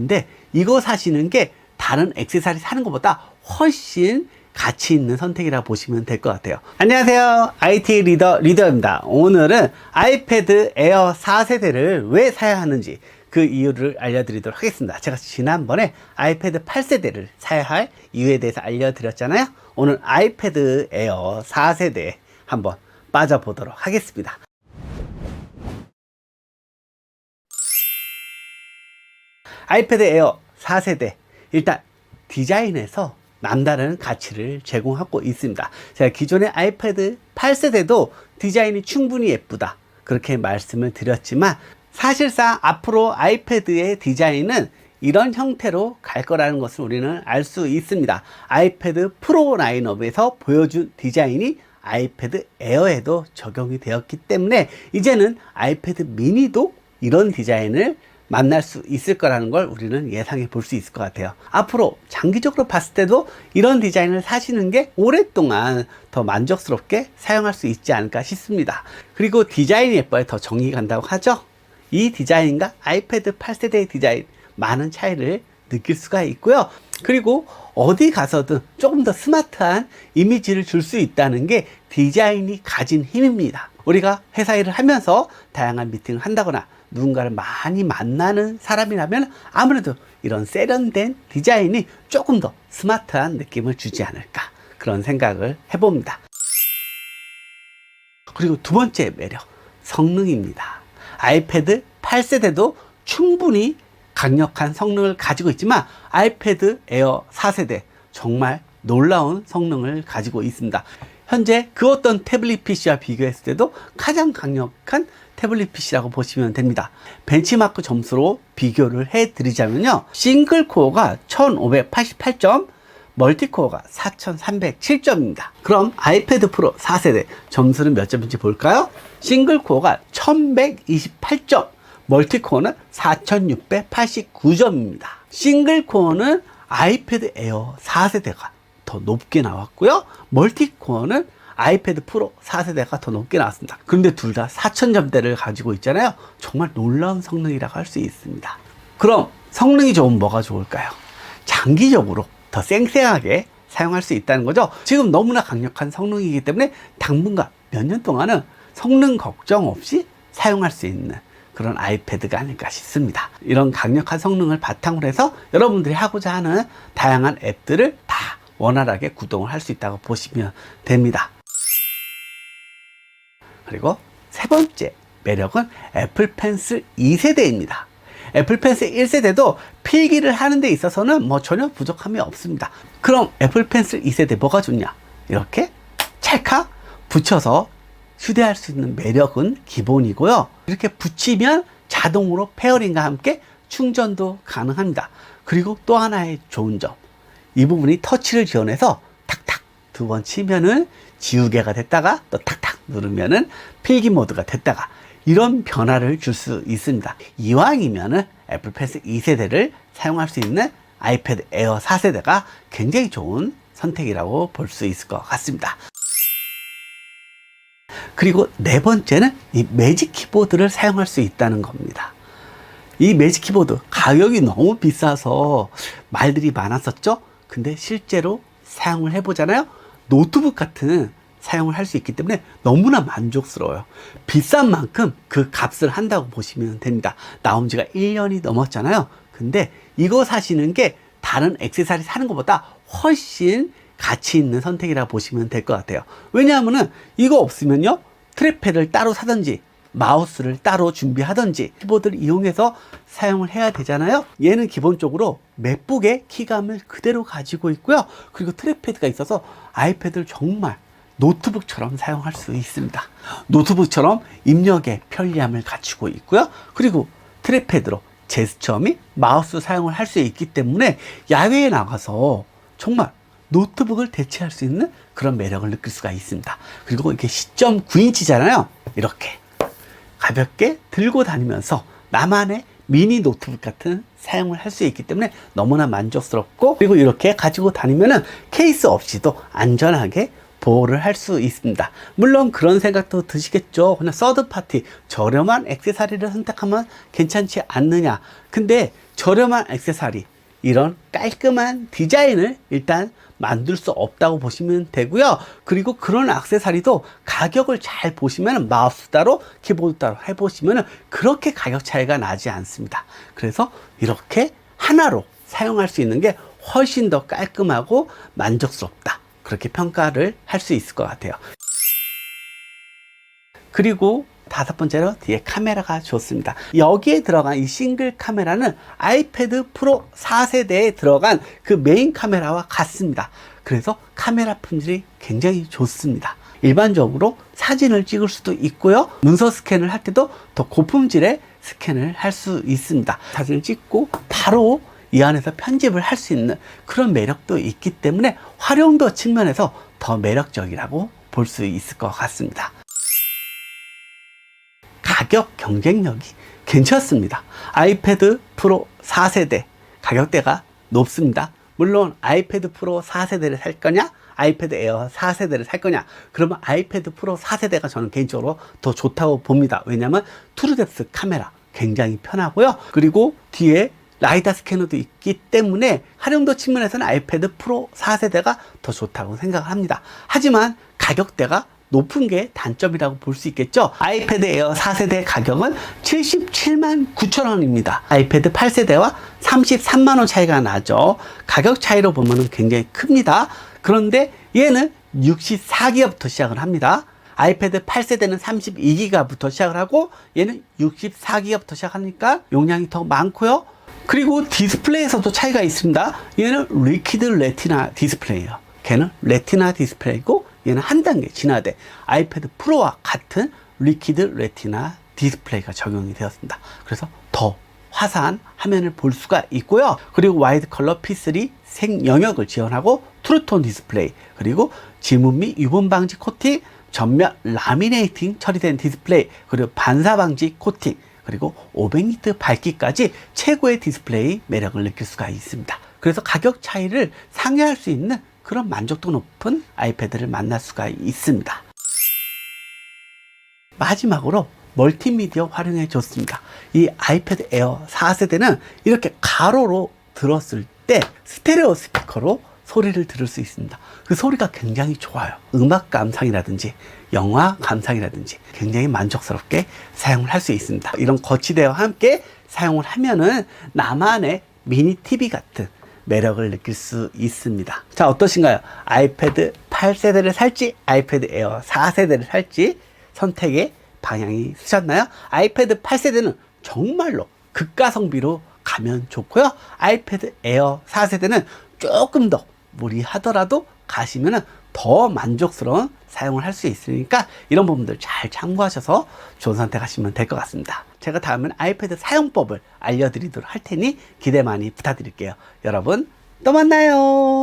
근데 이거 사시는 게 다른 액세서리 사는 것보다 훨씬 가치 있는 선택이라고 보시면 될 것 같아요. 안녕하세요, IT 리더입니다. 오늘은 아이패드 에어 4세대를 왜 사야 하는지 그 이유를 알려드리도록 하겠습니다. 제가 지난번에 아이패드 8세대를 사야 할 이유에 대해서 알려드렸잖아요. 오늘 아이패드 에어 4세대에 한번 빠져보도록 하겠습니다. 아이패드 에어 4세대, 일단 디자인에서 남다른 가치를 제공하고 있습니다. 제가 기존의 아이패드 8세대도 디자인이 충분히 예쁘다 그렇게 말씀을 드렸지만, 사실상 앞으로 아이패드의 디자인은 이런 형태로 갈 거라는 것을 우리는 알 수 있습니다. 아이패드 프로 라인업에서 보여준 디자인이 아이패드 에어에도 적용이 되었기 때문에 이제는 아이패드 미니도 이런 디자인을 만날 수 있을 거라는 걸 우리는 예상해 볼 수 있을 것 같아요. 앞으로 장기적으로 봤을 때도 이런 디자인을 사시는 게 오랫동안 더 만족스럽게 사용할 수 있지 않을까 싶습니다. 그리고 디자인이 예뻐야 더 정이 간다고 하죠. 이 디자인과 아이패드 8세대의 디자인, 많은 차이를 느낄 수가 있고요. 그리고 어디 가서든 조금 더 스마트한 이미지를 줄 수 있다는 게 디자인이 가진 힘입니다. 우리가 회사 일을 하면서 다양한 미팅을 한다거나 누군가를 많이 만나는 사람이라면 아무래도 이런 세련된 디자인이 조금 더 스마트한 느낌을 주지 않을까, 그런 생각을 해봅니다. 그리고 두 번째 매력, 성능입니다. 아이패드 8세대도 충분히 강력한 성능을 가지고 있지만 아이패드 에어 4세대 정말 놀라운 성능을 가지고 있습니다. 현재 그 어떤 태블릿 PC와 비교했을 때도 가장 강력한 태블릿 PC라고 보시면 됩니다. 벤치마크 점수로 비교를 해 드리자면요, 싱글 코어가 1588점, 멀티코어가 4307점입니다. 그럼 아이패드 프로 4세대 점수는 몇 점인지 볼까요? 싱글 코어가 1128점, 멀티코어는 4689점입니다. 싱글 코어는 아이패드 에어 4세대가 더 높게 나왔고요, 멀티코어는 아이패드 프로 4세대가 더 높게 나왔습니다. 그런데 둘 다 4000점대를 가지고 있잖아요. 정말 놀라운 성능이라고 할 수 있습니다. 그럼 성능이 좋으면 뭐가 좋을까요? 장기적으로 더 쌩쌩하게 사용할 수 있다는 거죠. 지금 너무나 강력한 성능이기 때문에 당분간 몇 년 동안은 성능 걱정 없이 사용할 수 있는 그런 아이패드가 아닐까 싶습니다. 이런 강력한 성능을 바탕으로 해서 여러분들이 하고자 하는 다양한 앱들을 다 원활하게 구동을 할 수 있다고 보시면 됩니다. 그리고 세 번째 매력은 애플 펜슬 2세대입니다. 애플 펜슬 1세대도 필기를 하는 데 있어서는 전혀 부족함이 없습니다. 그럼 애플 펜슬 2세대 뭐가 좋냐? 이렇게 찰칵 붙여서 휴대할 수 있는 매력은 기본이고요. 이렇게 붙이면 자동으로 페어링과 함께 충전도 가능합니다. 그리고 또 하나의 좋은 점, 이 부분이 터치를 지원해서 탁탁 두 번 치면은 지우개가 됐다가 또 탁탁 누르면은 필기 모드가 됐다가, 이런 변화를 줄 수 있습니다. 이왕이면은 애플 펜슬 2세대를 사용할 수 있는 아이패드 에어 4세대가 굉장히 좋은 선택이라고 볼 수 있을 것 같습니다. 그리고 네 번째는 이 매직 키보드를 사용할 수 있다는 겁니다. 이 매직 키보드 가격이 너무 비싸서 말들이 많았었죠. 근데 실제로 사용을 해보잖아요. 노트북 같은 사용을 할 수 있기 때문에 너무나 만족스러워요. 비싼 만큼 그 값을 한다고 보시면 됩니다. 나온 지가 1년이 넘었잖아요. 근데 이거 사시는 게 다른 액세서리 사는 것보다 훨씬 가치 있는 선택이라고 보시면 될 것 같아요. 왜냐하면은 이거 없으면요, 트랙패드를 따로 사든지 마우스를 따로 준비하든지 키보드를 이용해서 사용을 해야 되잖아요. 얘는 기본적으로 맥북의 키감을 그대로 가지고 있고요. 그리고 트랙패드가 있어서 아이패드를 정말 노트북처럼 사용할 수 있습니다. 노트북처럼 입력의 편리함을 갖추고 있고요. 그리고 트랙패드로 제스처 및 마우스 사용을 할 수 있기 때문에 야외에 나가서 정말 노트북을 대체할 수 있는 그런 매력을 느낄 수가 있습니다. 그리고 이게 10.9인치잖아요. 이렇게 가볍게 들고 다니면서 나만의 미니 노트북 같은 사용을 할 수 있기 때문에 너무나 만족스럽고, 그리고 이렇게 가지고 다니면은 케이스 없이도 안전하게 보호를 할 수 있습니다. 물론 그런 생각도 드시겠죠. 그냥 서드파티 저렴한 액세서리를 선택하면 괜찮지 않느냐. 근데 저렴한 액세서리, 이런 깔끔한 디자인을 일단 만들 수 없다고 보시면 되고요. 그리고 그런 액세서리도 가격을 잘 보시면 마우스 따로 키보드 따로 해보시면 그렇게 가격 차이가 나지 않습니다. 그래서 이렇게 하나로 사용할 수 있는 게 훨씬 더 깔끔하고 만족스럽다, 그렇게 평가를 할 수 있을 것 같아요. 그리고 다섯 번째로 뒤에 카메라가 좋습니다. 여기에 들어간 이 싱글 카메라는 아이패드 프로 4세대에 들어간 그 메인 카메라와 같습니다. 그래서 카메라 품질이 굉장히 좋습니다. 일반적으로 사진을 찍을 수도 있고요. 문서 스캔을 할 때도 더 고품질의 스캔을 할 수 있습니다. 사진을 찍고 바로 이 안에서 편집을 할 수 있는 그런 매력도 있기 때문에 활용도 측면에서 더 매력적이라고 볼 수 있을 것 같습니다. 가격 경쟁력이 괜찮습니다. 아이패드 프로 4세대 가격대가 높습니다. 물론 아이패드 프로 4세대를 살 거냐, 아이패드 에어 4세대를 살 거냐, 그러면 아이패드 프로 4세대가 저는 개인적으로 더 좋다고 봅니다. 왜냐하면 트루뎁스 카메라 굉장히 편하고요. 그리고 뒤에 라이다 스캐너도 있기 때문에 활용도 측면에서는 아이패드 프로 4세대가 더 좋다고 생각을 합니다. 하지만 가격대가 높은 게 단점이라고 볼 수 있겠죠. 아이패드 에어 4세대 가격은 77만 9천 원입니다. 아이패드 8세대와 33만 원 차이가 나죠. 가격 차이로 보면 굉장히 큽니다. 그런데 얘는 64기가부터 시작을 합니다. 아이패드 8세대는 32기가부터 시작을 하고 얘는 64기가부터 시작하니까 용량이 더 많고요. 그리고 디스플레이에서도 차이가 있습니다. 얘는 리퀴드 레티나 디스플레이예요. 걔는 레티나 디스플레이고 얘는 한 단계 진화된 아이패드 프로와 같은 리퀴드 레티나 디스플레이가 적용이 되었습니다. 그래서 더 화사한 화면을 볼 수가 있고요. 그리고 와이드 컬러 P3 생영역을 지원하고 트루톤 디스플레이, 그리고 지문 및 유분 방지 코팅, 전면 라미네이팅 처리된 디스플레이, 그리고 반사 방지 코팅, 그리고 500니트 밝기까지 최고의 디스플레이 매력을 느낄 수가 있습니다. 그래서 가격 차이를 상회할 수 있는 그런 만족도 높은 아이패드를 만날 수가 있습니다. 마지막으로 멀티미디어 활용에 좋습니다. 이 아이패드 에어 4세대는 이렇게 가로로 들었을 때 스테레오 스피커로 소리를 들을 수 있습니다. 그 소리가 굉장히 좋아요. 음악 감상이라든지 영화 감상이라든지 굉장히 만족스럽게 사용을 할 수 있습니다. 이런 거치대와 함께 사용을 하면은 나만의 미니 TV 같은 매력을 느낄 수 있습니다. 자, 어떠신가요? 아이패드 8세대를 살지 아이패드 에어 4세대를 살지 선택의 방향이 쓰셨나요? 아이패드 8세대는 정말로 극가성비로 가면 좋고요. 아이패드 에어 4세대는 조금 더 무리하더라도 가시면 더 만족스러운 사용을 할 수 있으니까 이런 부분들 잘 참고하셔서 좋은 선택하시면 될 것 같습니다. 제가 다음엔 아이패드 사용법을 알려드리도록 할 테니 기대 많이 부탁드릴게요. 여러분 또 만나요.